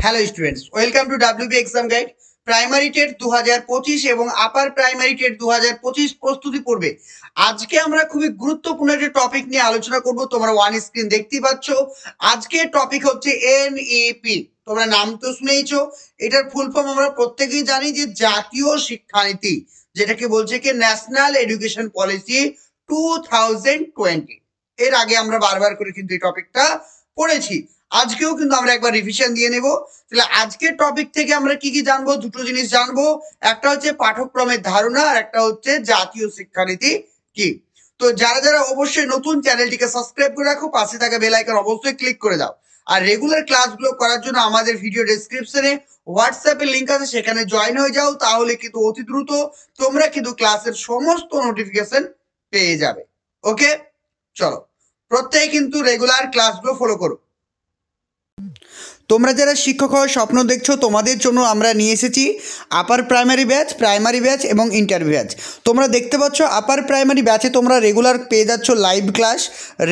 Hello students, welcome to WB exam guide. Primary TET 2025 এবং upper primary TET 2025 প্রস্তুতি পড়বে। আজকে আমরা খুবই গুরুত্বপূর্ণ একটা টপিক নিয়ে আলোচনা করব। তোমরা ওয়ান স্ক্রিন দেখতেই পাচ্ছ। আজকের টপিক হচ্ছে এনইপি। তোমরা নাম তো শুনেইছো। এটার ফুল ফর্ম আমরা প্রত্যেকেই জানি যে জাতীয় শিক্ষানীতি, যেটাকে বলছে কি ন্যাশনাল এডুকেশন পলিসি 2020। এর আগে আমরা বারবার করে কিন্তু এই টপিকটা পড়েছি। আজকেও কিন্তু আমরা একবার রিভিশন দিয়ে নেব। তাহলে আজকের টপিক থেকে আমরা কি কি জানবো? দুটো জিনিস জানবো, একটা হচ্ছে পাঠ্যক্রমের ধারণা আর একটা হচ্ছে জাতীয় শিক্ষানীতি কি। তো যারা যারা অবশ্যই নতুন, চ্যানেলটিকে সাবস্ক্রাইব করে রাখো, পাশে থাকা বেল আইকন অবশ্যই ক্লিক করে দাও। আর রেগুলার ক্লাসগুলো করার জন্য আমাদের ভিডিও ডেসক্রিপশনে হোয়াটসঅ্যাপের লিঙ্ক আছে, সেখানে জয়েন হয়ে যাও। তাহলে কিন্তু অতি দ্রুত তোমরা কিন্তু ক্লাসের সমস্ত নোটিফিকেশন পেয়ে যাবে। ওকে, চলো প্রত্যেকে কিন্তু রেগুলার ক্লাসগুলো ফলো করো। তোমরা যারা শিক্ষক হওয়ার স্বপ্ন দেখছো, তোমাদের জন্য আমরা নিয়ে এসেছি আপার প্রাইমারি ব্যাচ এবং ইন্টার ব্যাচ। তোমরা দেখতে পাচ্ছ আপার প্রাইমারি ব্যাচে তোমরা রেগুলার পেয়ে যাচ্ছ live class,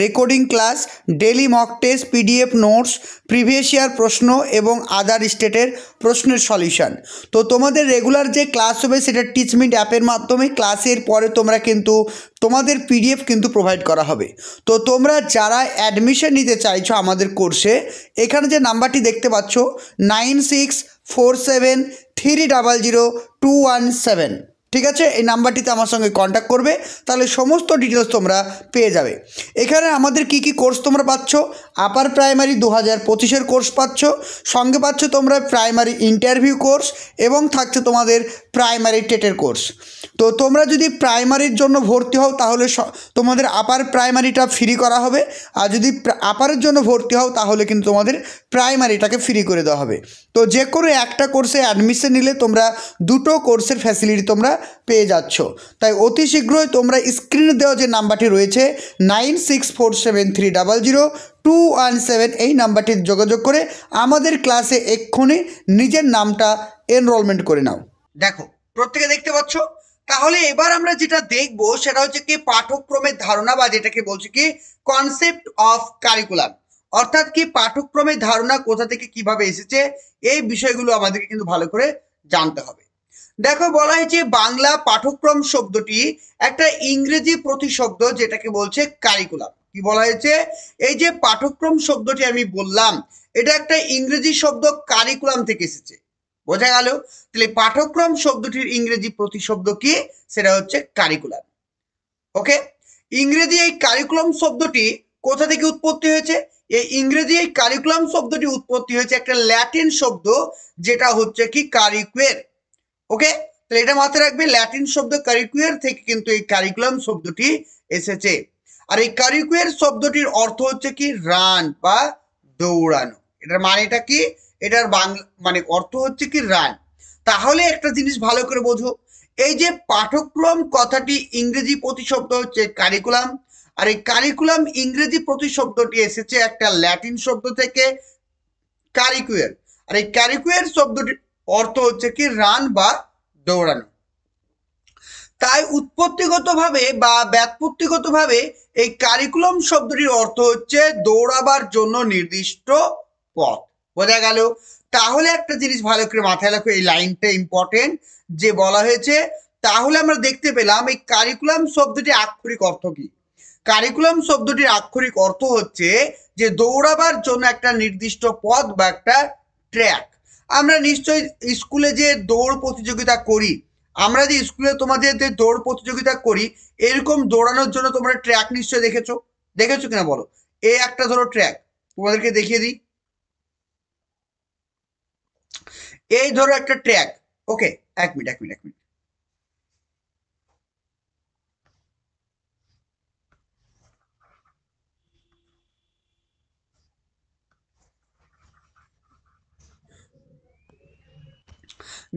recording class, daily mock test, PDF notes, previous year প্রশ্ন এবং আদার স্টেটের প্রশ্নের সলিউশন। তো তোমাদের রেগুলার যে ক্লাস হবে সেটা টিচমিট অ্যাপের মাধ্যমে। ক্লাসের পরে তোমরা কিন্তু তোমাদের পিডিএফ কিন্তু প্রোভাইড করা হবে। তো তোমরা যারা অ্যাডমিশন নিতে চাইছো আমাদের কোর্সে, এখানে যে নাম্বারটি দেখতে পাচ্ছ 9647300217, ঠিক আছে? এই নাম্বারটিতে আমার সঙ্গে কন্ট্যাক্ট করবে, তাহলে সমস্ত ডিটেলস তোমরা পেয়ে যাবে। এখানে আমাদের কি কি কোর্স তোমরা পাচ্ছ? আপার প্রাইমারি 2025-এর কোর্স পাচ্ছ, সঙ্গে পাচ্ছ তোমরা প্রাইমারি ইন্টারভিউ কোর্স এবং থাকছে তোমাদের প্রাইমারি টেটের কোর্স। তো তোমরা যদি প্রাইমারির জন্য ভর্তি হও তাহলে তোমাদের আপার প্রাইমারিটা ফ্রি করা হবে, আর যদি আপারের জন্য ভর্তি হও তাহলে কিন্তু তোমাদের প্রাইমারিটাকে ফ্রি করে দেওয়া হবে। তো যে কোনো একটা কোর্সে অ্যাডমিশন নিলে তোমরা দুটো কোর্সের ফ্যাসিলিটি তোমরা পেয়ে যাচ্ছ। তাই অতি শীঘ্রই তোমরা স্ক্রিনে দেওয়া যে নাম্বারটি রয়েছে 9647300217, এই নাম্বারটি যোগাযোগ করে আমাদের ক্লাসে এক্ষুনি নিজের নামটা এনরোলমেন্ট করে নাও। দেখো প্রত্যেকে দেখতে পাচ্ছ। তাহলে এবার আমরা যেটা দেখব সেটা হচ্ছে কি পাঠ্যক্রমের ধারণা, বা যেটাকে বলছে কি কনসেপ্ট অফ কারিকুলাম। অর্থাৎ কি পাঠ্যক্রমের ধারণা কোথা থেকে কিভাবে এসেছে, এই বিষয়গুলো আমাদেরকে কিন্তু ভালো করে জানতে হবে। দেখো বলা হয়েছে বাংলা পাঠ্যক্রম শব্দটি একটা ইংরেজি প্রতিশব্দ, যেটাকে বলছে কারিকুলাম। কি বলা হয়েছে? এই যে পাঠ্যক্রম শব্দটি আমি বললাম, এটা একটা ইংরেজি শব্দ কারিকুলাম থেকে এসেছে। বোঝা গেল? তাহলে পাঠ্যক্রম শব্দটির ইংরেজি প্রতিশব্দ কি? সেটা হচ্ছে কারিকুলাম। ওকে, ইংরেজি এই কারিকুলাম শব্দটি কোথা থেকে উৎপত্তি হয়েছে? এই ইংরেজি এই কারিকুলাম শব্দটি উৎপত্তি হয়েছে একটা ল্যাটিন শব্দ, যেটা হচ্ছে কি কারিকুয়ের। ওকে, তাহলে এটা মাথায় রাখবে, ল্যাটিন শব্দ কারিকুয়ের থেকে কিন্তু এই কারিকুলাম শব্দটি এসেছে। আর এই কারিকুয়ের শব্দটির অর্থ হচ্ছে কি রান বা দৌড়ানো। এটার মানেটা কি? এটার বাংলা মানে অর্থ হচ্ছে কি রান। তাহলে একটা জিনিস ভালো করে বোঝো, এই যে পাঠ্যক্রম কথাটি ইংরেজি প্রতিশব্দ হচ্ছে কারিকুলাম, আর এই কারিকুলাম ইংরেজি প্রতিশব্দটি এসেছে একটা ল্যাটিন শব্দ থেকে কারিকুয়ের। আর এই কারিকুয়ের শব্দটির অর্থ হচ্ছে কি রান বা দৌড়ানো। তাই উৎপত্তিগতভাবে বা ব্যাৎপত্তিগতভাবে এই কারিকুলাম শব্দটির অর্থ হচ্ছে দৌড়াবার জন্য নির্দিষ্ট পথ। বোঝা গেল? তাহলে একটা জিনিস ভালো করে মাথায় রাখো, এই লাইনটা ইম্পর্টেন্ট, যে বলা হয়েছে। তাহলে আমরা দেখতে পেলাম এই কারিকুলাম শব্দটির আক্ষরিক অর্থ কি। কারিকুলাম শব্দটির আক্ষরিক অর্থ হচ্ছে যে দৌড়াবার জন্য একটা নির্দিষ্ট পথ বা একটা ট্র্যাক। আমরা নিশ্চয়ই স্কুলে যে দৌড় প্রতিযোগিতা করি, আমরা যে স্কুলে তোমাদের যে দৌড় প্রতিযোগিতা করি, এরকম দৌড়ানোর জন্য তোমরা ট্র্যাক নিশ্চয়ই দেখেছো কিনা বলো? এই একটা ধরো ট্র্যাক, তোমাদেরকে দেখিয়ে দিই। এই ধরো একটা ট্র্যাক। ওকে, এক মিনিট।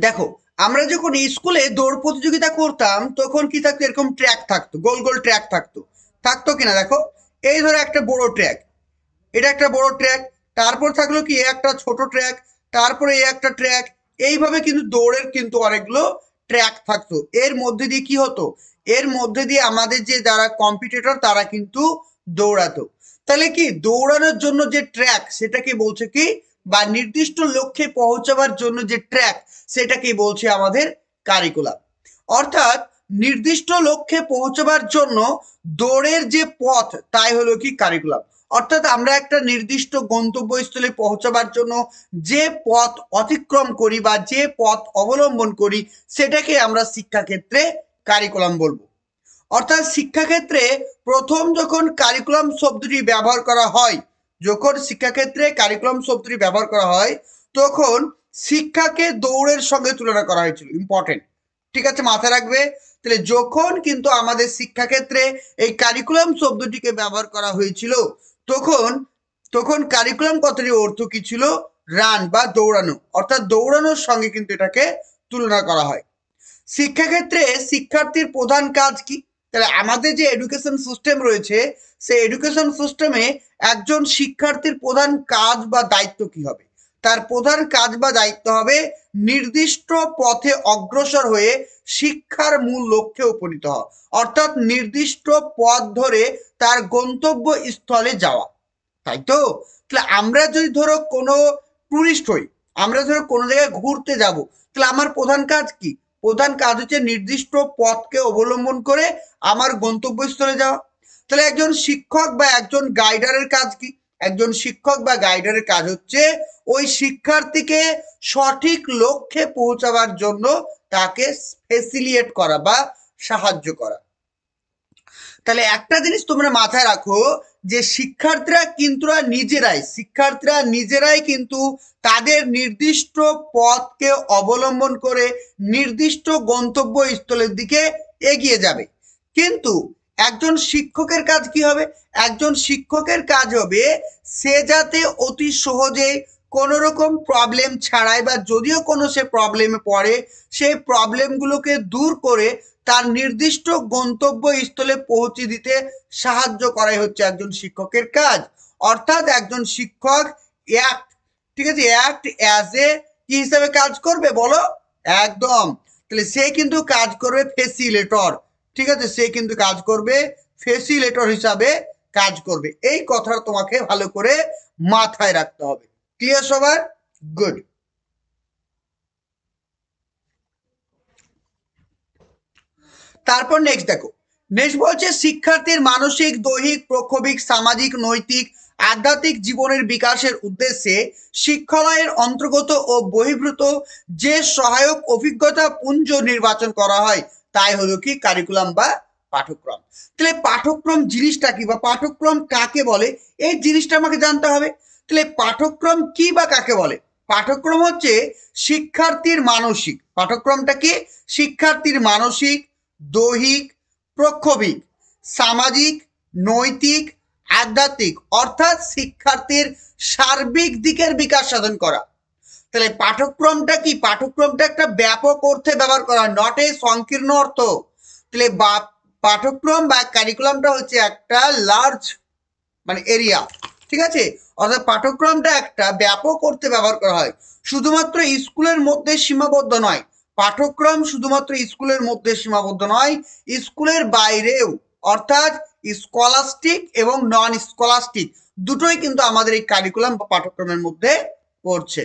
দেখো আমরা যখন স্কুলে দৌড় প্রতিযোগিতা করতাম তখন কি থাকতো? এরকম ট্র্যাক থাকতো, গোল গোল ট্র্যাক থাকতো কিনা দেখো। এই ধরো একটা বড় ট্র্যাক, এটা একটা বড় ট্র্যাক, তারপর থাকলো কি একটা ছোট ট্র্যাক, তারপরে একটা ট্র্যাক। এইভাবে কিন্তু দৌড়ের কিন্তু অনেকগুলো ট্র্যাক থাকতো। এর মধ্যে দিয়ে কি হতো? এর মধ্যে দিয়ে আমাদের যে যারা কম্পিটিটর তারা কিন্তু দৌড়াতো। তাহলে কি দৌড়ানোর জন্য যে ট্র্যাক সেটাকে বলছে কি বা নির্দিষ্ট লক্ষ্যে পৌঁছাবার জন্য যে ট্র্যাক সেটাকেই বলছে আমাদের কারিকুলাম। অর্থাৎ নির্দিষ্ট লক্ষ্যে পৌঁছাবার জন্য দৌড়ের যে পথ তাই হলো কি কারিকুলাম। অর্থাৎ আমরা একটা নির্দিষ্ট গন্তব্যস্থলে পৌঁছাবার জন্য যে পথ অতিক্রম করি বা যে পথ অবলম্বন করি সেটাকে আমরা শিক্ষাক্ষেত্রে কারিকুলাম বলবো। অর্থাৎ শিক্ষাক্ষেত্রে প্রথম যখন কারিকুলাম শব্দটি ব্যবহার করা হয়, যখন শিক্ষাক্ষেত্রে কারিকুলাম শব্দটি ব্যবহার করা হয় তখন শিক্ষাকে দৌড়ের সঙ্গে তুলনা করা হয়েছিল। ইম্পর্টেন্ট, ঠিক আছে, মাথায় রাখবে। তাহলে যখন কিন্তু আমাদের শিক্ষাক্ষেত্রে এই কারিকুলাম শব্দটিকে ব্যবহার করা হয়েছিল তখন তখন কারিকুলাম কথাটির অর্থ কি ছিল? রান বা দৌড়ানো, অর্থাৎ দৌড়ানোর সঙ্গে কিন্তু এটাকে তুলনা করা হয়। শিক্ষাক্ষেত্রে শিক্ষার্থীর প্রধান কাজ কি? তাহলে আমাদের যে এডুকেশন সিস্টেম রয়েছে সেই এডুকেশন সিস্টেমে একজন শিক্ষার্থীর প্রধান কাজ বা দায়িত্ব কি হবে? তার প্রধান কাজ বা দায়িত্ব হবে নির্দিষ্ট পথে অগ্রসর হয়ে শিক্ষার মূল লক্ষ্যে উপনীত হওয়া, অর্থাৎ নির্দিষ্ট পথ ধরে তার গন্তব্য স্থলে যাওয়া, তাই তো? তাহলে আমরা যদি ধরো কোনো টুরিস্ট হই, আমরা ধরো কোনো জায়গায় ঘুরতে যাব, তাহলে আমার প্রধান কাজ কি? প্রধান কাজ হচ্ছে নির্দিষ্ট পথকে অবলম্বন করে আমার গন্তব্যস্থলে যাওয়া। তাহলে একজন শিক্ষক বা একজন গাইডারের কাজ কি? একজন শিক্ষক বা গাইডারের কাজ হচ্ছে ওই শিক্ষার্থীকে সঠিক লক্ষ্যে পৌঁছাবার জন্য তাকে ফেসিলিয়েট করা বা সাহায্য করা। তাহলে একটা জিনিস তোমরা মাথায় রাখো যে শিক্ষার্থীরা নিজেরাই কিন্তু তাদের নির্দিষ্ট পথকে অবলম্বন করে নির্দিষ্ট গন্তব্যস্থলের দিকে এগিয়ে যাবে। কিন্তু একজন শিক্ষকের কাজ কি হবে? একজন শিক্ষকের কাজ হবে সে যাতে অতি সহজে কোনো রকম প্রবলেম ছাড়াই বা যদিও কোনো সে প্রবলেমে পড়ে সেই প্রবলেমগুলোকে দূর করে তার নির্দিষ্ট গন্তব্যস্থলে পৌঁছে দিতে সাহায্য করাই হচ্ছে একজন শিক্ষকের কাজ। অর্থাৎ একজন শিক্ষক ঠিক আছে, অ্যাক্ট অ্যাজ এ কি হিসাবে কাজ করবে বলো? একদম, তাহলে সে কিন্তু কাজ করবে ফেসিলেটর, ঠিক আছে, সে কিন্তু কাজ করবে ফেসিলেটর হিসাবে কাজ করবে। এই কথাটা তোমাকে ভালো করে মাথায় রাখতে হবে। ক্লিয়ার সবার? গুড। তারপর নেক্সট দেখো, নেক্সট বলছে শিক্ষার্থীর মানসিক, দৈহিক, প্রক্ষোভিক, সামাজিক, নৈতিক, আধ্যাত্মিক জীবনের বিকাশের উদ্দেশ্যে শিক্ষালয়ের অন্তর্গত ও বহির্ভূত যে সহায়ক অভিজ্ঞতা পুঞ্জ নির্বাচন করা হয় তাই হলো কি কারিকুলাম বা পাঠ্যক্রম। তাহলে পাঠ্যক্রম জিনিসটা কি বা পাঠ্যক্রম কাকে বলে এই জিনিসটা আমাকে জানতে হবে। তাহলে পাঠ্যক্রম কি বা কাকে বলে? পাঠ্যক্রম হচ্ছে শিক্ষার্থীর মানসিক, পাঠ্যক্রমটা কি? শিক্ষার্থীর মানসিক, দৈহিক, প্রক্ষোভিক, সামাজিক, নৈতিক, আধ্যাত্মিক, অর্থাৎ শিক্ষার্থীর সার্বিক দিকের বিকাশ সাধন করা। তাহলে পাঠ্যক্রমটা কি? পাঠ্যক্রমটা একটা ব্যাপক অর্থে ব্যবহার করা হয়, নট এ সংকীর্ণ অর্থ। তাহলে পাঠ্যক্রম বা কারিকুলামটা হচ্ছে একটা লার্জ মানে এরিয়া, ঠিক আছে, অর্থাৎ পাঠ্যক্রমটা একটা ব্যাপক অর্থে ব্যবহার করা হয়, শুধুমাত্র স্কুলের মধ্যে সীমাবদ্ধ নয়। পাঠ্যক্রম শুধুমাত্র স্কুলের মধ্যে সীমাবদ্ধ নয়, স্কুলের বাইরেও, অর্থাৎ স্কলাস্টিক এবং নন স্কলাস্টিক দুটোই কিন্তু আমাদের এই কারিকুলাম বা পাঠ্যক্রমের মধ্যে পড়ছে।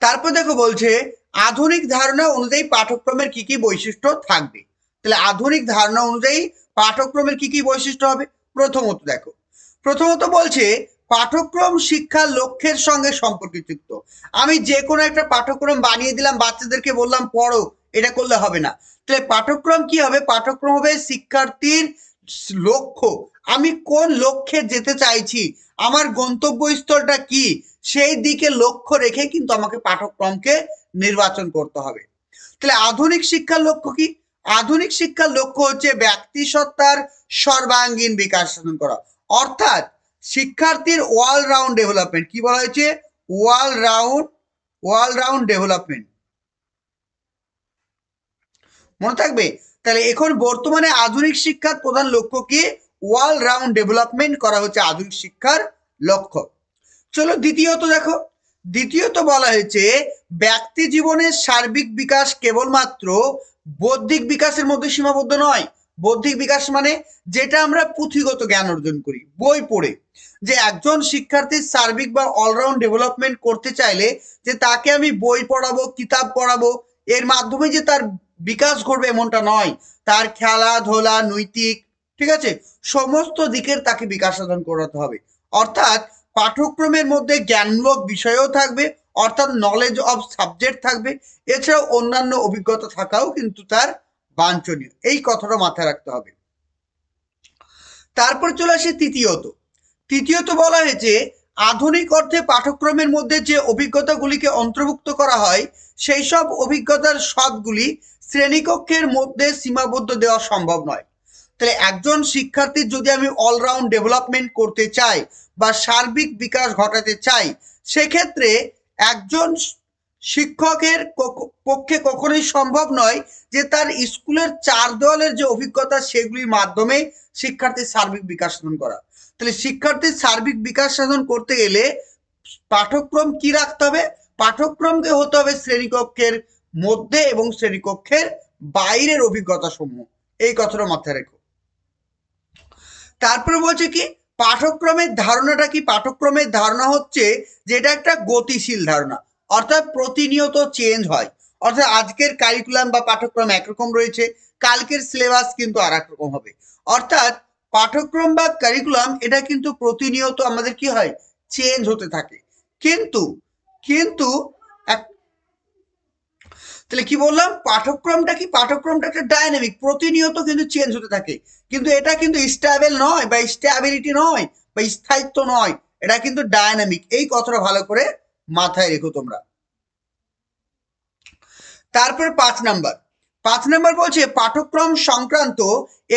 তারপর দেখো বলছে আধুনিক ধারণা অনুযায়ী পাঠ্যক্রমের কি কি বৈশিষ্ট্য থাকবে। তাহলে আধুনিক ধারণা অনুযায়ী পাঠ্যক্রমের কি কি বৈশিষ্ট্য হবে? প্রথমত দেখো, প্রথমত বলছে পাঠ্যক্রম শিক্ষার লক্ষ্যের সঙ্গে সম্পর্কযুক্ত। আমি যে কোনো একটা পাঠ্যক্রম বানিয়ে দিলাম, বাচ্চাদেরকে বললাম পড়ো, এটা করলে হবে না। তাহলে পাঠ্যক্রম কি হবে? পাঠ্যক্রম হবে শিক্ষার্থীর লক্ষ্য, আমি কোন লক্ষ্যে যেতে চাইছি, আমার গন্তব্যস্থলটা কি, সেই দিকে লক্ষ্য রেখে কিন্তু আমাকে পাঠ্যক্রমকে নির্বাচন করতে হবে। তাহলে আধুনিক শিক্ষার লক্ষ্য কি? আধুনিক শিক্ষার লক্ষ্য হচ্ছে ব্যক্তি সত্তার সর্বাঙ্গীন বিকাশ সাধন করা, অর্থাৎ শিক্ষার্থীর অলরাউন্ড ডেভেলপমেন্ট। কি বলা হয়েছে? অলরাউন্ড ডেভেলপমেন্ট, মনে থাকবে। তাহলে এখন বর্তমানে আধুনিক শিক্ষার প্রধান লক্ষ্য কি? অলরাউন্ড ডেভেলপমেন্ট করা হচ্ছে আধুনিক শিক্ষার লক্ষ্য। চলো দ্বিতীয়ত দেখো, দ্বিতীয়ত বলা হয়েছে ব্যক্তি জীবনের সার্বিক বিকাশ কেবলমাত্র বৌদ্ধিক বিকাশের মধ্যে সীমাবদ্ধ নয়, বৌদ্ধিক বিকাশ মানে যেটা আমরা পুঁথিগত জ্ঞান অর্জন করি বই পড়ে, যে একজন শিক্ষার্থীর সার্বিক বা অলরাউন্ড ডেভেলপমেন্ট করতে চাইলে যে তাকে আমি বই পড়াবো, কিতাব পড়াবো, এর মাধ্যমে যে তার বিকাশ ঘটবে এমনটা নয়। তার খেলাধুলা, নৈতিক, ঠিক আছে, সমস্ত দিকের তাকে বিকাশ সাধন করাতে হবে। অর্থাৎ পাঠ্যক্রমের মধ্যে জ্ঞানমূলক বিষয়ও থাকবে, অর্থাৎ নলেজ অফ সাবজেক্ট থাকবে, এছাড়াও অন্যান্য অভিজ্ঞতা থাকাও কিন্তু তার বাঞ্ছনীয়। এই কথাটা মাথায় রাখতে হবে। তারপর চলে আসে তৃতীয়ত বলা হয়েছে আধুনিক অর্থে পাঠ্যক্রমের মধ্যে যে অভিজ্ঞতাগুলিকে অন্তর্ভুক্ত করা হয় সেই সব অভিজ্ঞতার সবগুলি শ্রেণীকক্ষের মধ্যে সীমাবদ্ধ দেওয়া সম্ভব নয়। তাহলে একজন শিক্ষার্থীর যদি আমি অলরাউন্ড ডেভেলপমেন্ট করতে চাই বা সার্বিক বিকাশ ঘটাতে চাই, সেক্ষেত্রে একজন শিক্ষকের পক্ষে কখনোই সম্ভব নয় যে তার স্কুলের চার দেওয়ালের যে অভিজ্ঞতা সেগুলির মাধ্যমে শিক্ষার্থীর সার্বিক বিকাশ সাধন করা। তাহলে শিক্ষার্থীর সার্বিক বিকাশ সাধন করতে গেলে পাঠ্যক্রম কি রাখতে হবে? পাঠ্যক্রমকে হতে হবে শ্রেণীকক্ষের মধ্যে এবং শ্রেণীকক্ষের বাইরের অভিজ্ঞতা সমূহ। এই কথাটা মাথায় রেখো। তারপরে বলছে কি পাঠ্যক্রমের ধারণাটা কি? পাঠ্যক্রমের ধারণা হচ্ছে যেটা একটা গতিশীল ধারণা, অর্থাৎ প্রতিনিয়ত চেঞ্জ হয়। অর্থাৎ আজকের কারিকুলাম বা পাঠ্যক্রম একরকম রয়েছে, কালকের সিলেবাস কিন্তু আর এক রকম হবে। অর্থাৎ পাঠ্যক্রম বা কারিকুলাম এটা কিন্তু প্রতিনিয়ত আমাদের কি হয়, চেঞ্জ হতে থাকে। কিন্তু তাহলে কি বললাম, পাঠ্যক্রমটা কি? পাঠ্যক্রমটা একটা ডাইনামিক, প্রতিনিয়ত কিন্তু চেঞ্জ হতে থাকে, কিন্তু এটা কিন্তু স্টেবল নয় বা স্টেবিলিটি নয় বা স্থায়িত্ব নয়, এটা কিন্তু ডাইনামিক। এই কথাটা ভালো করে মাথায় রেখো তোমরা। তারপর 5 নাম্বার বলছে পাঠ্যক্রম সংক্রান্ত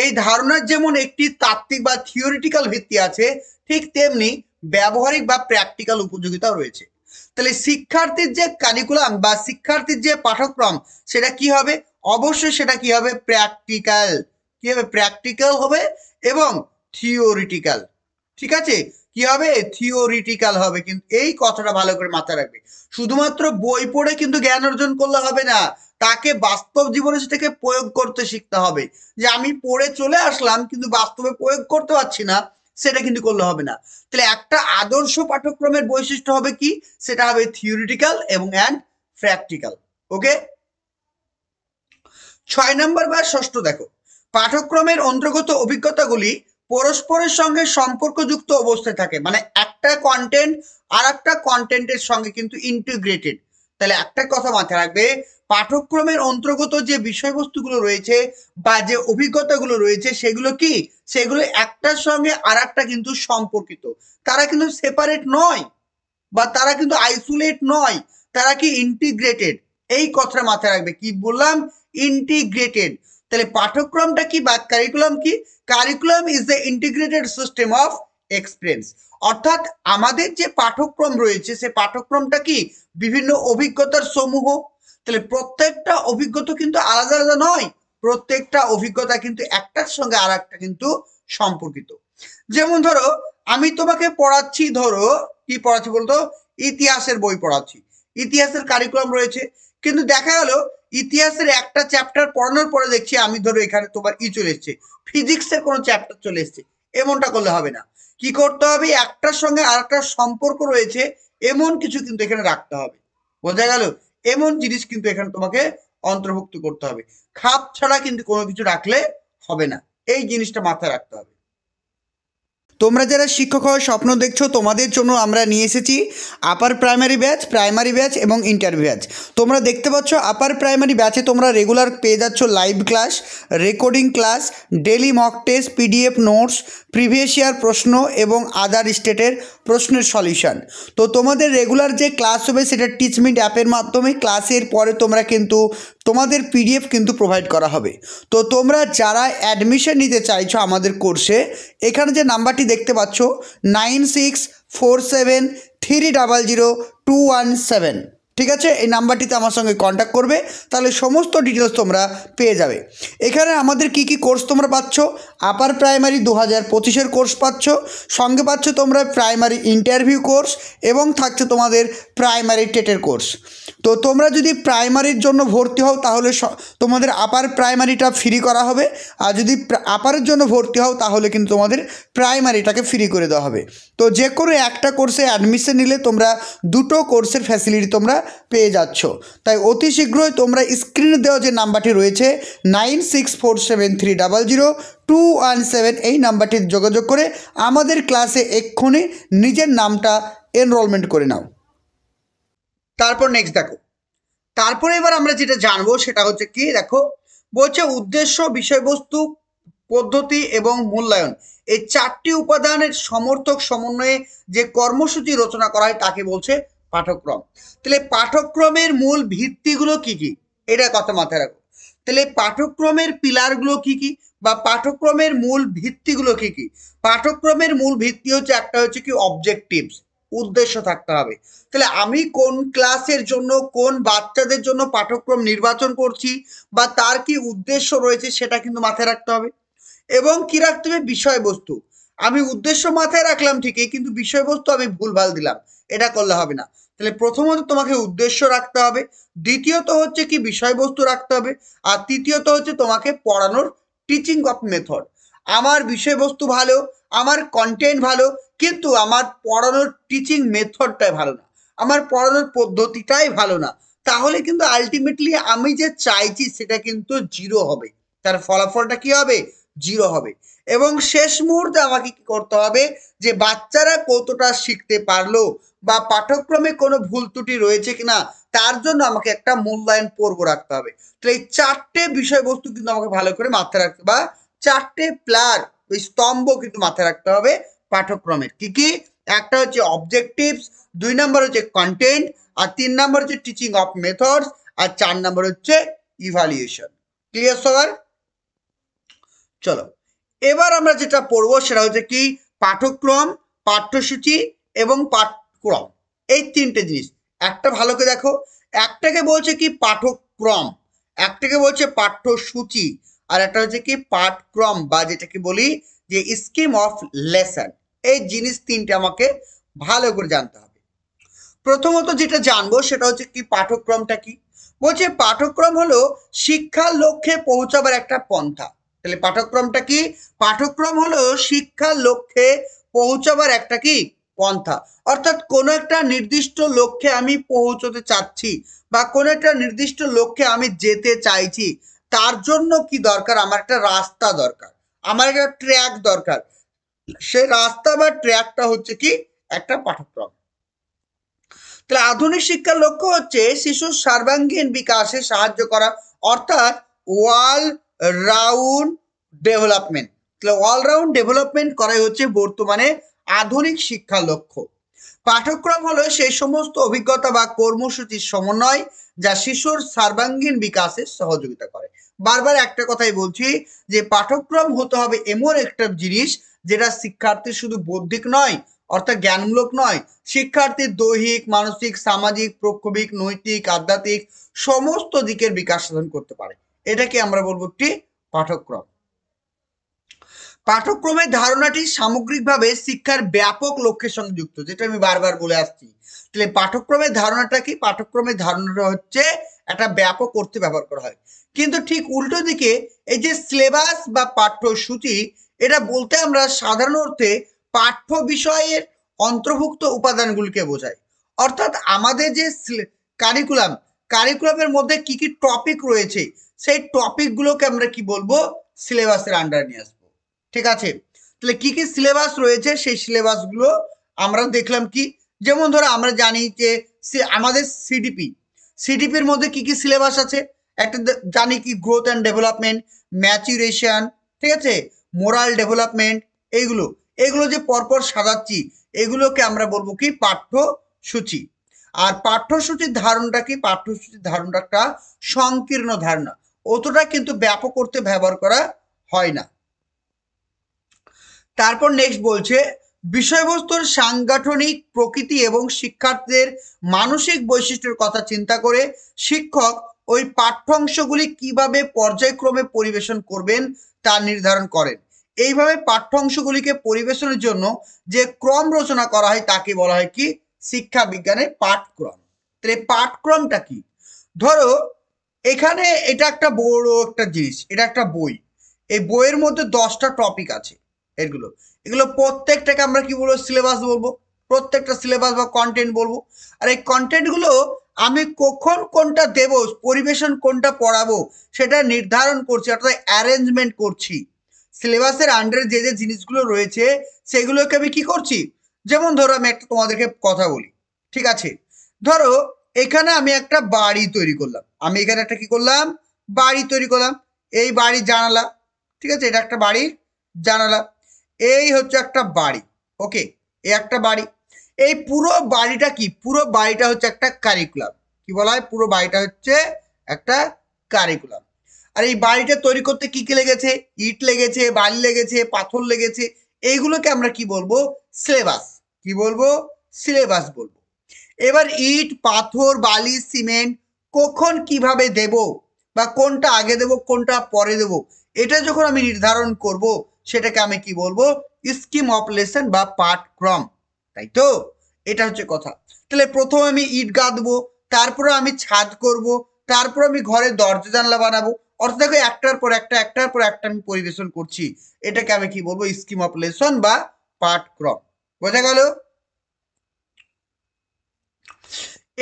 এই ধারণার যেমন একটি তাত্ত্বিক বা থিওরিটিক্যাল ভিত্তি আছে, ঠিক তেমনি ব্যবহারিক বা প্র্যাকটিক্যাল উপযোগিতাও রয়েছে। তাহলে শিক্ষার্থীর যে কারিকুলাম বা শিক্ষার্থীর যে পাঠ্যক্রম সেটা কি হবে? অবশ্যই সেটা কি হবে? প্র্যাকটিক্যাল। কি হবে? প্র্যাকটিক্যাল হবে এবং থিওরিটিক্যাল। ঠিক আছে, কি হবে? থিওরিটিক্যাল হবে। কিন্তু এই কথাটা ভালো করে মাথায় রাখবে, শুধুমাত্র বই পড়ে কিন্তু জ্ঞান অর্জন করলে হবে না, তাকে বাস্তব জীবনে সেটাকে প্রয়োগ করতে শিখতে হবে। যে আমি পড়ে চলে আসলাম কিন্তু বাস্তবে প্রয়োগ করতে পারছি না, সেটা কিন্তু করলে হবে না। তাহলে একটা আদর্শ পাঠ্যক্রমের বৈশিষ্ট্য হবে কি? সেটা হবে থিওরিটিক্যাল এবং প্র্যাকটিক্যাল। ওকে। 6 নম্বর বা ষষ্ঠ দেখো, পাঠ্যক্রমের অন্তর্গত অভিজ্ঞতাগুলি পরস্পরের সঙ্গে সম্পর্কযুক্ত অবস্থায় থাকে, মানে একটা কন্টেন্ট আর একটা কন্টেন্টের সঙ্গে কিন্তু ইন্টিগ্রেটেড। তাহলে একটা কথা মাথায় রাখবে, পাঠ্যক্রমের অন্তর্গত যে বিষয়বস্তুগুলো রয়েছে বা যে অভিজ্ঞতাগুলো রয়েছে সেগুলো কি? সেগুলো একটার সঙ্গে আর একটা কিন্তু সম্পর্কিত, তারা কিন্তু সেপারেট নয় বা তারা কিন্তু আইসোলেট নয়, তারা কি ইন্টিগ্রেটেড। এই কথাটা মাথায় রাখবে, কি বললাম? ইন্টিগ্রেটেড। তাহলে পাঠ্যক্রমটা কি বা কারিকুলাম কি? Curriculum is the integrated system of experience. অর্থাৎ আমাদের যে পাঠ্যক্রম রয়েছে সে পাঠ্যক্রমটা কি? বিভিন্ন অভিজ্ঞতার সমূহ। তাহলে প্রত্যেকটা অভিজ্ঞতা কিন্তু আলাদা আলাদা নয়, প্রত্যেকটা অভিজ্ঞতা কিন্তু একটার সঙ্গে আর একটা কিন্তু সম্পর্কিত। যেমন ধরো আমি তোমাকে পড়াচ্ছি, ধরো কি পড়াচ্ছি বলতো? ইতিহাসের বই পড়াচ্ছি, ইতিহাসের কারিকুলাম রয়েছে, কিন্তু দেখা গেল ইতিহাসের একটা চ্যাপ্টার পড়ানোর পরে দেখছি আমি ধরো এখানে তোমার চলে এসছে, ফিজিক্সের কোনো চ্যাপ্টার চলে এসছে। এমনটা করলে হবে না, কি করতে হবে? একটার সঙ্গে আর একটা সম্পর্ক রয়েছে এমন কিছু কিন্তু এখানে রাখতে হবে। বোঝা গেল? এমন জিনিস কিন্তু এখানে তোমাকে অন্তর্ভুক্ত করতে হবে, খাপ ছাড়া কিন্তু কোনো কিছু রাখলে হবে না। এই জিনিসটা মাথায় রাখতে হবে। তোমরা যারা শিক্ষক হওয়ার স্বপ্ন দেখছো তোমাদের জন্য আমরা নিয়ে এসেছি আপার প্রাইমারি ব্যাচ এবং ইন্টার ব্যাচ। তোমরা দেখতে পাচ্ছ আপার প্রাইমারি ব্যাচে তোমরা রেগুলার পেয়ে যাচ্ছ live class, recording class, daily mock test, PDF notes, previous year প্রশ্ন এবং আদার স্টেটের প্রশ্নের সলিউশন। তো তোমাদের রেগুলার যে ক্লাস হবে সেটা টিচমিট অ্যাপের মাধ্যমে, ক্লাসের পরে তোমরা কিন্তু তোমাদের পিডিএফ কিন্তু প্রোভাইড করা হবে। তো তোমরা যারা অ্যাডমিশন নিতে চাইছো আমাদের কোর্সে, এখানে যে নাম্বারটি দেখতে পাচ্ছ 9647300217, ঠিক আছে, এই নাম্বারটিতে আমার সঙ্গে কন্ট্যাক্ট করবে, তাহলে সমস্ত ডিটেলস তোমরা পেয়ে যাবে। এখানে আমাদের কি কি কোর্স তোমরা পাচ্ছ, আপার প্রাইমারি 2025-এর কোর্স পাচ্ছ, সঙ্গে পাচ্ছ তোমরা প্রাইমারি ইন্টারভিউ কোর্স এবং থাকছে তোমাদের প্রাইমারি টেটের কোর্স। তো তোমরা যদি প্রাইমারির জন্য ভর্তি হও তাহলে তোমাদের আপার প্রাইমারিটা ফ্রি করা হবে, আর যদি আপারের জন্য ভর্তি হও তাহলে কিন্তু তোমাদের প্রাইমারিটাকে ফ্রি করে দেওয়া হবে। তো যে কোনো একটা কোর্সে অ্যাডমিশন নিলে তোমরা দুটো কোর্সের ফ্যাসিলিটি তোমরা পেয়ে যাচ্ছ। তাই অতি শীঘ্রই তোমরা স্ক্রিনে দেওয়া যে নাম্বারটি রয়েছে 9647300217 এই নাম্বারটিতে যোগাযোগ করে আমাদের ক্লাসে এক্ষুনি নিজের নামটা এনরোলমেন্ট করে নাও। তারপর নেক্সট দেখো, তারপরে এবার আমরা যেটা জানবো সেটা হচ্ছে কি, দেখো বলছে উদ্দেশ্য, বিষয়বস্তু, পদ্ধতি এবং মূল্যায়ন, এই চারটি উপাদানের সমর্থক সমন্বয়ে যে কর্মসূচি রচনা করা হয় তাকে বলছে পাঠ্যক্রম। তাহলে পাঠ্যক্রমের মূল ভিত্তিগুলো কি কি, এটা কথা মাথায় রাখো। তাহলে পাঠ্যক্রমের পিলারগুলো কি কি বা পাঠ্যক্রমের মূল ভিত্তিগুলো কি কি। পাঠ্যক্রমের মূল ভিত্তি হচ্ছে একটা হচ্ছে কি অবজেক্টিভস, উদ্দেশ্য থাকতে হবে। তাহলে আমি কোন ক্লাসের জন্য, কোন বাচ্চাদের জন্য পাঠ্যক্রম নির্বাচন করছি বা তার কি উদ্দেশ্য রয়েছে সেটা কিন্তু মাথায় রাখতে হবে। এবং কি রাখতে হবে, বিষয়বস্তু। আমি উদ্দেশ্য মাথায় রাখলাম ঠিকই, কিন্তু বিষয়বস্তু আমি ভুলভাল দিলাম, এটা করলে হবে না। তাহলে প্রথমত তোমাকে উদ্দেশ্য রাখতে হবে, দ্বিতীয়ত হচ্ছে কি বিষয়বস্তু রাখতে হবে, আর তৃতীয়ত হচ্ছে তোমাকে পড়ানোর টিচিং অফ মেথড। আমার বিষয়বস্তু ভালো, আমার কন্টেন্ট ভালো, কিন্তু আমার পড়ানোর টিচিং মেথডটাই ভালো না, আমার পড়ানোর পদ্ধতিটাই ভালো না, তাহলে কিন্তু আলটিমেটলি আমি যে চাইছি সেটা কিন্তু জিরো হবে, তার ফলাফলটা কি হবে, জিরো হবে। এবং শেষ মুহূর্তে আমাকে কি করতে হবে, যে বাচ্চারা কতটা শিখতে পারলো বা পাঠ্যক্রমে কোনো ভুল ত্রুটি রয়েছে কিনা তার জন্য আমাকে একটা মূল্যায়ন পর্ব রাখতে হবে। তো এই চারটে বিষয়বস্তু কিন্তু আমাকে ভালো করে মাথায় রাখতে, বা চারটে প্লার, ওই স্তম্ভ কিন্তু মাথায় রাখতে হবে পাঠ্যক্রমের। কি কি, একটা হচ্ছে অবজেক্টিভস, 2 নম্বর হচ্ছে কন্টেন্ট, আর 3 নম্বর হচ্ছে টিচিং অফ মেথডস, আর 4 নম্বর হচ্ছে ইভালুয়েশন। ক্লিয়ার সবার? চলো এবার আমরা যেটা পড়বো সেটা হচ্ছে কি পাঠ্যক্রম, পাঠ্যসূচি এবং পাঠক্রম, এই তিনটে জিনিস। একটা ভালো করে দেখো, একটাকে বলছে কি পাঠ্যক্রম, একটাকে বলছে পাঠ্যসূচি, আর একটা হচ্ছে কি পাঠক্রম বা যেটাকে বলি যে স্কিম অফ লেসন। এই জিনিস তিনটে আমাকে ভালো করে জানতে হবে। প্রথমত যেটা জানবো সেটা হচ্ছে কি পাঠ্যক্রমটা কি। বলছে পাঠ্যক্রম হলো শিক্ষার লক্ষ্যে পৌঁছাবার একটা পন্থা। তাহলে পাঠ্যক্রমটা কি, পাঠ্যক্রম হলো শিক্ষার লক্ষ্যে পৌঁছাবার একটা কি পন্থা। অর্থাৎ কোনো একটা নির্দিষ্ট লক্ষ্যে আমি পৌঁছতে চাচ্ছি বা কোনো একটা নির্দিষ্ট লক্ষ্যে আমি যেতে চাইছি, তার জন্য কি দরকার, আমার একটা রাস্তা দরকার, আমার একটা ট্র্যাক দরকার। সেই রাস্তা বা ট্র্যাকটা হচ্ছে কি একটা পাঠ্যক্রম। তাহলে আধুনিক শিক্ষার লক্ষ্য হচ্ছে শিশুর সর্বাঙ্গীন বিকাশে সাহায্য করা, অর্থাৎ ওয়াল রাউন্ড ডেভেলপমেন্ট। তাহলে অলরাউন্ড ডেভেলপমেন্ট করাই হচ্ছে বর্তমানে আধুনিক শিক্ষার লক্ষ্য। পাঠ্যক্রম হলো সেই সমস্ত অভিজ্ঞতা বা কর্মসূচির সমন্বয় যা শিশুর সর্বাঙ্গীন বিকাশে সহযোগিতা করে। বারবার একটা কথাই বলছি যে পাঠ্যক্রম হতে হবে এমন একটা জিনিস যেটা শিক্ষার্থীর শুধু বৌদ্ধিক নয়, অর্থাৎ জ্ঞানমূলক নয়, শিক্ষার্থীর দৈহিক, মানসিক, সামাজিক, প্রক্ষোভিক, নৈতিক, আধ্যাত্মিক সমস্ত দিকের বিকাশ সাধন করতে পারে। এটাকে আমরা বলবো একটি পাঠ্যক্রম। পাঠ্যক্রমের ধারণাটি সামগ্রিকভাবে শিক্ষার ব্যাপক লক্ষ্যের সঙ্গে যুক্ত, যেটা আমি বারবার বলে আসছি। তাহলে পাঠ্যক্রমের ধারণাটা কি, পাঠ্যক্রমের ধারণাটা হচ্ছে একটা ব্যাপক অর্থে ব্যবহার করা হয়। কিন্তু ঠিক উল্টো দিকে এই যে সিলেবাস বা পাঠ্যসূচি, এটা বলতে আমরা সাধারণ অর্থে পাঠ্য বিষয়ের অন্তর্ভুক্ত উপাদানগুলিকে বোঝাই। অর্থাৎ আমাদের যে কারিকুলামের মধ্যে কি কি টপিক রয়েছে সেই টপিকগুলোকে আমরা কি বলবো, সিলেবাসের আন্ডারে নিয়ে আসবো। ঠিক আছে, তাহলে কি কি সিলেবাস রয়েছে সেই সিলেবাসগুলো আমরা দেখলাম। কি যেমন ধরো আমরা জানি যে আমাদের সিডিপির মধ্যে কি কি সিলেবাস আছে, একটা জানি কি গ্রোথ অ্যান্ড ডেভেলপমেন্ট, ম্যাচুরেশন, ঠিক আছে, মোরাল ডেভেলপমেন্ট, এগুলো যে পরপর সাজাচ্ছি এগুলোকে আমরা বলবো কি পাঠ্যসূচি। আর পাঠ্যসূচির ধারণটা কি, পাঠ্যসূচির ধারণটা একটা সংকীর্ণ ধারণা, অতটা কিন্তু ব্যাপক করতে ব্যবহার করা হয় না। তারপর নেক্সট বলছে বিষয়বস্তুর সাংগঠনিক প্রকৃতি এবং শিক্ষার্থীদের মানসিক বৈশিষ্ট্যের কথা চিন্তা করে শিক্ষক ওই পাঠ্যাংশগুলি কিভাবে পর্যায়ক্রমে পরিবেশন করবেন তা নির্ধারণ করেন। এইভাবে পাঠ্যাংশগুলিকে পরিবেশনের জন্য যে ক্রম রচনা করা হয় তাকে বলা হয় কি? শিক্ষা বিজ্ঞানের পাঠক্রম। তাহলে পাঠক্রমটা কি? ধরো এখানে এটা একটা বড় একটা জিনিস, এটা একটা বই। এই বইয়ের মধ্যে 10টা টপিক আছে। এগুলো প্রত্যেকটাকে আমরা কি বলবো? সিলেবাস বলবো। প্রত্যেকটা সিলেবাস বা কন্টেন্ট বলবো। আর এই কন্টেন্টগুলো আমি কখন কোনটা দেব, পরিবেশন কোনটা পড়াবো সেটা নির্ধারণ করছি, অর্থাৎ অ্যারেঞ্জমেন্ট করছি। সিলেবাসের আন্ডারে যে যে জিনিসগুলো রয়েছে সেগুলোকে আমি কি করছি? যেমন ধরো আমি একটা তোমাদেরকে কথা বলি, ঠিক আছে? ধরো এখানে আমি একটা বাড়ি তৈরি করলাম। আমি এখানে একটা কি করলাম? বাড়ি তৈরি করলাম। এই বাড়ির জানালা, ঠিক আছে? এটা একটা বাড়ির জানালা। এই হচ্ছে একটা বাড়ি, ওকে? এই একটা বাড়ি। এই পুরো বাড়িটা কি? পুরো বাড়িটা হচ্ছে একটা কারিকুলাম। কি বলা হয়? পুরো বাড়িটা হচ্ছে একটা কারিকুলাম। আর এই বাড়িটা তৈরি করতে কি কি লেগেছে? ইট লেগেছে, বালি লেগেছে, পাথর লেগেছে। এইগুলোকে আমরা কি বলবো? সিলেবাস। কি বলবো? সিলেবাস বলবো। এবার ইট, পাথর, বালি, সিমেন্ট কখন কিভাবে দেব বা কোনটা আগে দেব কোনটা পরে দেব, এটা যখন আমি নির্ধারণ করব সেটাকে আমি কি বলবো? স্কিম অফ লেসন বা পাঠক্রম, তাই তো? এটা হচ্ছে কথা। তাহলে প্রথমে আমি ইট গাঁথবো, তারপরে আমি ছাদ করব, তারপর আমি ঘরের দরজা জানলা বানাবো। অর্থাৎ দেখো একটার পর একটা আমি পরিবেশন করছি। এটাকে আমি কি বলবো? স্কিম অফ লেসন বা পাঠক্রম। বোঝা গেল?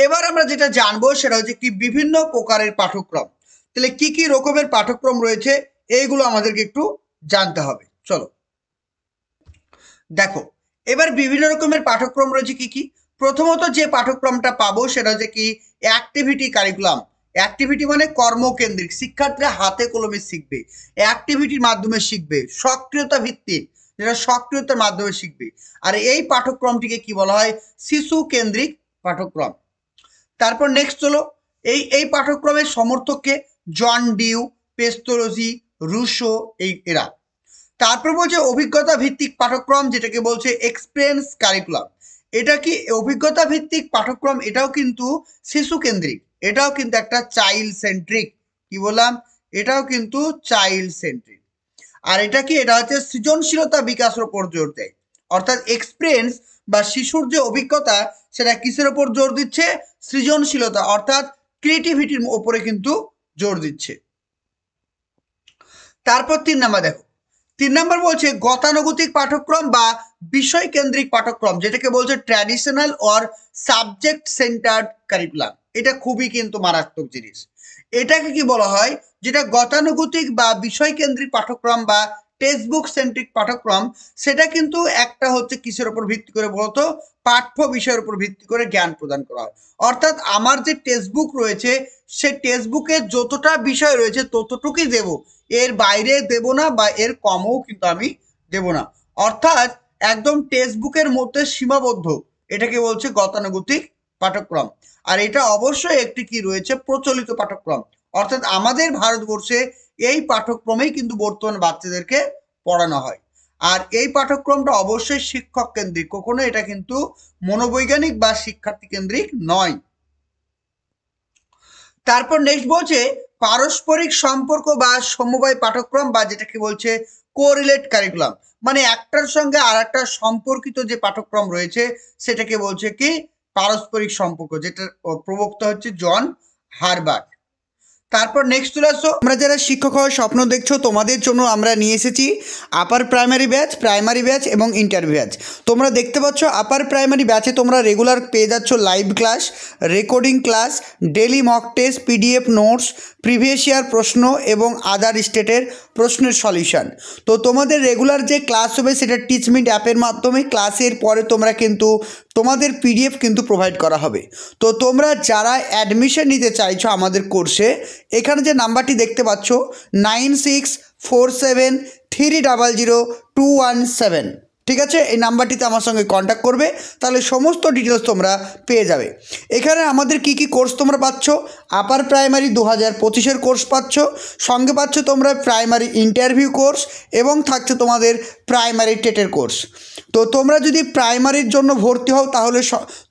এবার আমরা যেটা জানবো সেটা হচ্ছে কি বিভিন্ন প্রকারের পাঠ্যক্রম। তাহলে কি কি রকমের পাঠ্যক্রম রয়েছে এইগুলো আমাদেরকে একটু জানতে হবে। চলো দেখো, এবার বিভিন্ন রকমের পাঠ্যক্রম রয়েছে কি কি। প্রথমত যে পাঠ্যক্রমটা পাবো সেটা হচ্ছে কি অ্যাক্টিভিটি কারিকুলাম। অ্যাক্টিভিটি মানে কর্মকেন্দ্রিক, শিক্ষার্থীরা হাতে কলমে শিখবে, অ্যাক্টিভিটির মাধ্যমে শিখবে, সক্রিয়তা ভিত্তিক, যেটা সক্রিয়তার মাধ্যমে শিখবে। আর এই পাঠ্যক্রমটিকে কি বলা হয়? শিশু কেন্দ্রিক পাঠ্যক্রম। তারপর নেক্সট হলো এই পাঠ্যক্রমের সমর্থককে জন ডিউ, পেস্তোলজি, রুশো, এরা। তারপর বলছে অভিজ্ঞতা ভিত্তিক পাঠ্যক্রম, যেটাকে বলছে এক্সপিরিয়েন্স কারিকুলাম। এটা কি অভিজ্ঞতা ভিত্তিক পাঠ্যক্রম? এটাও কিন্তু শিশু কেন্দ্রিক, এটাও কিন্তু একটা চাইল্ড সেন্ট্রিক। কি বললাম? এটাও কিন্তু চাইল্ড সেন্ট্রিক। আর এটা কি? এটা হচ্ছে সৃজনশীলতা বিকাশের উপর জোর দেয়। অর্থাৎ এক্সপিরিয়েন্স বা শিশুর যে অভিজ্ঞতা সেটা কিসের উপর জোর দিচ্ছে? সৃজনশীলতা অর্থাৎ ক্রিয়েটিভিটির উপরে কিন্তু জোর দিচ্ছে। তারপর 3 নাম্বার দেখো, 3 নাম্বার বলছে গতানুগতিক পাঠ্যক্রম বা বিষয় কেন্দ্রিক পাঠ্যক্রম, যেটাকে বলছে traditional or subject centred curriculum. এটা খুবই কিন্তু মারাত্মক জিনিস। এটাকে কি বলা হয়? যেটা গতানুগতিক বা বিষয় কেন্দ্রিক পাঠ্যক্রম বা টেক্সট বুক সেন্ট্রিক পাঠ্যক্রম, সেটা কিন্তু একটা হচ্ছে কিসের উপর ভিত্তি করে বলতো? পাঠ্য বিষয়ের উপর ভিত্তি করে জ্ঞান প্রদান করা হয়। অর্থাৎ আমার যে টেক্সট বুক রয়েছে সে টেক্সট বুকে যতটা বিষয় রয়েছে ততটুকুই দেব, এর বাইরে দেব না বা এর কমও কিন্তু আমি দেব না। অর্থাৎ একদম টেক্সট বুকের মধ্যে সীমাবদ্ধ। এটাকে বলছে গতানুগতিক পাঠ্যক্রম। আর এটা অবশ্যই একটি কি রয়েছে? প্রচলিত পাঠ্যক্রম। অর্থাৎ আমাদের ভারতবর্ষে এই পাঠ্যক্রমেই কিন্তু বর্তমান বাচ্চাদেরকে পড়ানো হয়। আর এই পাঠ্যক্রমটা অবশ্যই শিক্ষক কেন্দ্রিক, কখনো এটা কিন্তু মনোবৈজ্ঞানিক বা শিক্ষার্থী কেন্দ্রিক নয়। তারপর নেক্সট বলছে পারস্পরিক সম্পর্ক বা সমবায় পাঠ্যক্রম, বা যেটাকে বলছে কোরিলেট কারিকুলাম। মানে একটার সঙ্গে আর একটা সম্পর্কিত যে পাঠ্যক্রম রয়েছে সেটাকে বলছে কি? পারস্পরিক সম্পর্ক, যেটা প্রবক্তা হচ্ছে জন হারবার্ট। তারপর নেক্সট চলে আসো, আমরা যারা শিক্ষক হওয়ার স্বপ্ন দেখছো তোমাদের জন্য আমরা নিয়ে এসেছি আপার প্রাইমারি ব্যাচ এবং ইন্টার ব্যাচ। তোমরা দেখতে পাচ্ছ আপার প্রাইমারি ব্যাচে তোমরা রেগুলার পেয়ে যাচ্ছ live class, recording class, daily mock test, PDF notes, previous year প্রশ্ন এবং আদার স্টেটের প্রশ্নের সলিউশন। তো তোমাদের রেগুলার যে ক্লাস হবে সেটা টিচমিট অ্যাপের মাধ্যমে, ক্লাসের পরে তোমরা কিন্তু তোমাদের পিডিএফ কিন্তু প্রোভাইড করা হবে। তো তোমরা যারা অ্যাডমিশন নিতে চাইছো আমাদের কোর্সে, এখানে যে নাম্বারটি দেখতে পাচ্ছ 9647300217, ঠিক আছে, এই নাম্বারটিতে আমার সঙ্গে কন্ট্যাক্ট করবে, তাহলে সমস্ত ডিটেলস তোমরা পেয়ে যাবে। এখানে আমাদের কি কি কোর্স তোমরা পাচ্ছ, আপার প্রাইমারি 2025-এর কোর্স পাচ্ছ, সঙ্গে পাচ্ছ তোমরা প্রাইমারি ইন্টারভিউ কোর্স এবং থাকছে তোমাদের প্রাইমারি টেটের কোর্স। তো তোমরা যদি প্রাইমারির জন্য ভর্তি হও তাহলে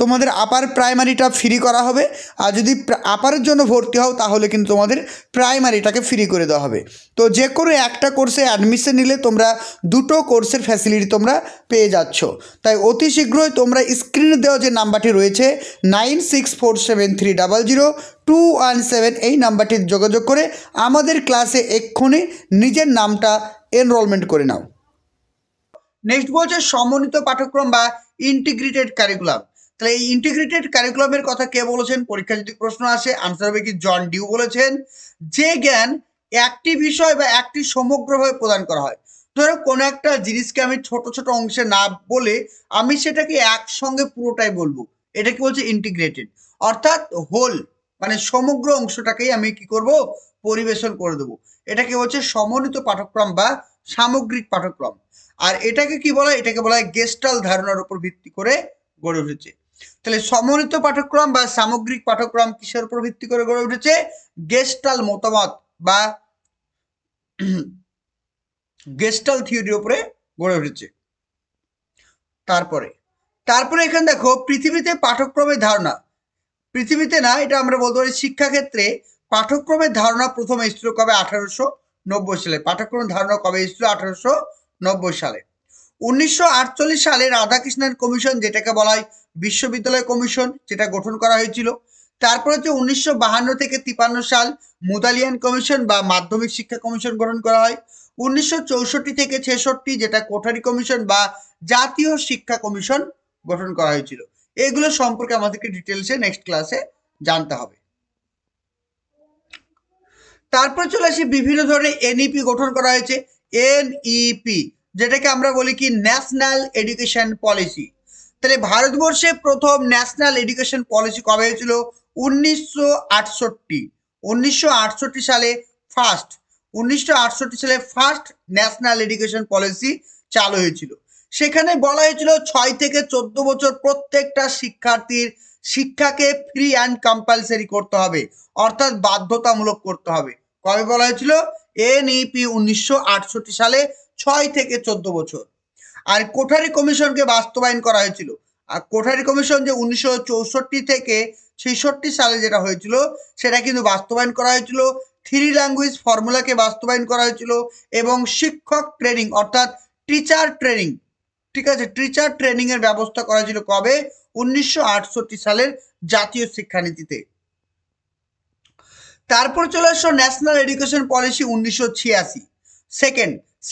তোমাদের আপার প্রাইমারিটা ফ্রি করা হবে, আর যদি আপারের জন্য ভর্তি হও তাহলে কিন্তু তোমাদের প্রাইমারিটাকে ফ্রি করে দেওয়া হবে। তো যে কোনো একটা কোর্সে অ্যাডমিশন নিলে তোমরা দুটো কোর্সের ফ্যাসিলিটি তোমরা পেয়ে যাচ্ছ। তাই অতি শীঘ্রই তোমরা স্ক্রিনে দেওয়া যে নাম্বারটি রয়েছে 9647300217 এই নাম্বারটিতে যোগাযোগ করে আমাদের ক্লাসে এক্ষুনি নিজের নামটা এনরোলমেন্ট করে নাও। নেক্সট বলছে সমন্বিত পাঠ্যক্রম বা ইন্টিগ্রেটেড কারিকুলাম। তাহলে এই ইন্টিগ্রেটেড কারিকুলামের কথা কে বলেছেন, পরীক্ষা যদি প্রশ্ন আসে আনসার হবে কি জন ডিউ বলেছেন। যে জ্ঞান একটি বিষয় বা একটি সমগ্রভাবে প্রদান করা হয়। ধরো কোনো একটা জিনিসকে আমি ছোট ছোট অংশে না বলে আমি সেটাকে একসঙ্গে পুরোটাই বলবো, এটাকে বলছে ইন্টিগ্রেটেড। অর্থাৎ হোল মানে সমগ্র অংশটাকেই আমি কি করব, পরিবেশন করে দেবো। এটাকে বলছে সমন্বিত পাঠ্যক্রম বা সামগ্রিক পাঠ্যক্রম। আর এটাকে কি বলা হয়, এটাকে বলা হয় গেস্টাল ধারণার উপর ভিত্তি করে গড়ে উঠেছে। তাহলে সমন্বিত পাঠ্যক্রম বা সামগ্রিক পাঠ্যক্রম কিসের উপর ভিত্তি করে গড়ে উঠেছে, গেস্টাল মতামত বা গেস্টাল থিওরির উপরে গড়ে উঠেছে। তারপরে এখানে দেখো পৃথিবীতে পাঠ্যক্রমের ধারণা, পৃথিবীতে না, এটা আমরা বলতে পারি শিক্ষাক্ষেত্রে পাঠ্যক্রমের ধারণা প্রথম এসেছিল কবে, 1890 সালে। পাঠ্যক্রমের ধারণা কবে এসেছিল, 1890 সালে। 1948 সালে রাধাকৃষ্ণন কমিশন, যেটাকে বলা হয় বিশ্ববিদ্যালয় কমিশন, যেটা গঠন করা হয়েছিল। তারপর হচ্ছে 1952 থেকে 53 সাল মুদালিয়ান কমিশন বা মাধ্যমিক শিক্ষা কমিশন গঠন করা হয়। 1964 থেকে 66 যেটা কোঠারি কমিশন বা জাতীয় শিক্ষা কমিশন গঠন করা হয়েছিল। এগুলো সম্পর্কে আমাদেরকে ডিটেলসে নেক্সট ক্লাসে জানতে হবে। তারপর চলে আসি বিভিন্ন ধরনের এনইপি গঠন করা হয়েছে। এনইপি যেটাকে আমরা বলি কি ন্যাশনাল এডুকেশন পলিসি। তাহলে ভারতবর্ষে প্রথম ন্যাশনাল এডুকেশন পলিসি কবে হয়েছিল, 1968। 1968 সালে ফার্স্ট 1968 সালে ফার্স্ট ন্যাশনাল এডুকেশন পলিসি চালু হয়েছিল। সেখানে বলা হয়েছিল 6 থেকে 14 বছর প্রত্যেকটা শিক্ষার্থীর শিক্ষাকে ফ্রি অ্যান্ড কম্পালসারি করতে হবে, অর্থাৎ বাধ্যতামূলক করতে হবে। কবে বলা হয়েছিল, এনইপি 1968 সালে 6 থেকে 14 বছর। আর কোঠারি কমিশনকে বাস্তবায়ন করা হয়েছিল। আর কোঠারি কমিশন যে 1964 থেকে 66 সালে যেটা হয়েছিল সেটা কিন্তু বাস্তবায়ন করা হয়েছিল। 3 ল্যাঙ্গুয়েজ ফর্মুলাকে বাস্তবায়ন করা হয়েছিল এবং শিক্ষক ট্রেনিং অর্থাৎ টিচার ট্রেনিং, ঠিক আছে, টিচার ট্রেনিং এর ব্যবস্থা করা হয়েছিল কবে, 1968 সালের জাতীয় শিক্ষানীতিতে। তারপর চলে আসলো national education policy 1986।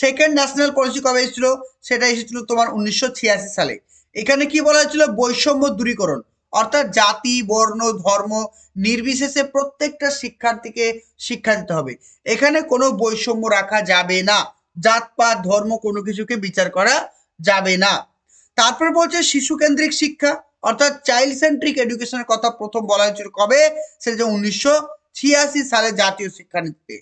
Second national policy কবে এসেছিল, সেটা এসেছিল তোমার 1986 সালে। এখানে কি বলা হয়েছিল, বৈষম্য দূরীকরণ, অর্থাৎ জাতি বর্ণ ধর্ম নির্বিশেষে প্রত্যেকটা শিক্ষার্থীকে শিক্ষা দিতে হবে। এখানে কোনো বৈষম্য রাখা যাবে না, জাতপাত ধর্ম কোনো কিছুকে বিচার করা যাবে না। তারপর বলছে শিশু কেন্দ্রিক শিক্ষা অর্থাৎ চাইল্ড সেন্ট্রিক এডুকেশনের কথা প্রথম বলা হয়েছিল কবে, সেটা 1986 সালে জাতীয় শিক্ষানীতিতে।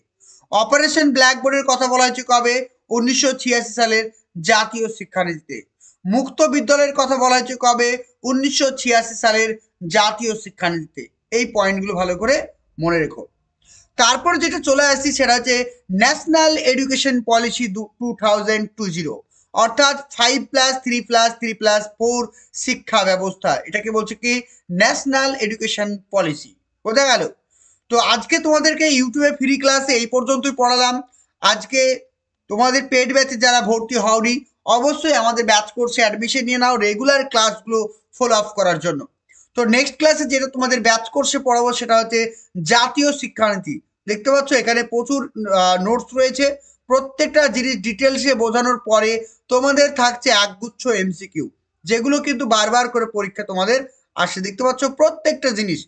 অপারেশন ব্ল্যাকবোর্ডের কথা বলা হয়েছে কবে, 1986 সালের জাতীয় শিক্ষানীতিতে। মুক্ত বিদ্যালয়ের কথা বলা হয়েছে কবে, 1986 সালের জাতীয় শিক্ষানীতিতে। এই পয়েন্টগুলো ভালো করে মনে রেখো। তারপর যেটা চলে আসছি সেটা হচ্ছে ন্যাশনাল এডুকেশন পলিসি 2020, অর্থাৎ 5+3+3+4 শিক্ষা ব্যবস্থা। এটাকে বলছে কি ন্যাশনাল এডুকেশন পলিসি। বোঝা গেল? তো আজকে তোমাদেরকে ইউটিউবে ফ্রি ক্লাসে এই পর্যন্তই পড়ালাম। আজকে তোমাদের পেড ব্যাচে যারা ভর্তি হওনি অবশ্যই আমাদের ব্যাচ কোর্সে অ্যাডমিশন নিয়ে নাও রেগুলার ক্লাসগুলো ফলো আপ করার জন্য। তো নেক্সট ক্লাসে যেটা তোমাদের ব্যাচ কোর্সে পড়াবো সেটা হচ্ছে জাতীয় শিক্ষানীতি। দেখতে পাচ্ছ এখানে প্রচুর নোটস রয়েছে। প্রত্যেকটা জিনিস ডিটেলসে বোঝানোর পরে তোমাদের থাকছে একগুচ্ছ এমসিকিউ, যেগুলো কিন্তু বারবার করে পরীক্ষা তোমাদের আসে। দেখতে পাচ্ছ প্রত্যেকটা জিনিস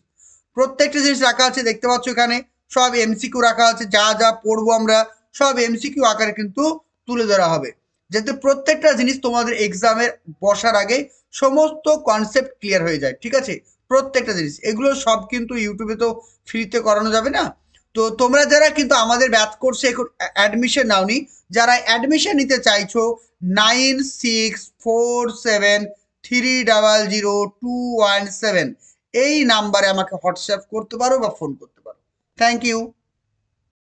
রাখা আছে। দেখতে পাচ্ছ এখানে সব এমসিকিউ রাখা আছে। যা যা পড়বো আমরা সব এমসিকিউ আকারে কিন্তু তুলে ধরা হবে, যাতে প্রত্যেকটা জিনিস তোমাদের এক্সামের বসার আগে সমস্ত কনসেপ্ট ক্লিয়ার হয়ে যায়। ঠিক আছে, প্রত্যেকটা জিনিস এগুলো সব কিন্তু ইউটিউবে তো ফ্রিতে করানো যাবে না। তো তোমরা যারা কিন্তু আমাদের ব্যাচ কোর্সে এখন অ্যাডমিশন নাওনি, যারা অ্যাডমিশন নিতে চাইছো 9647300217 এই নাম্বারে আমাকে হোয়াটসঅ্যাপ করতে পারো বা ফোন করতে পারো। Thank you.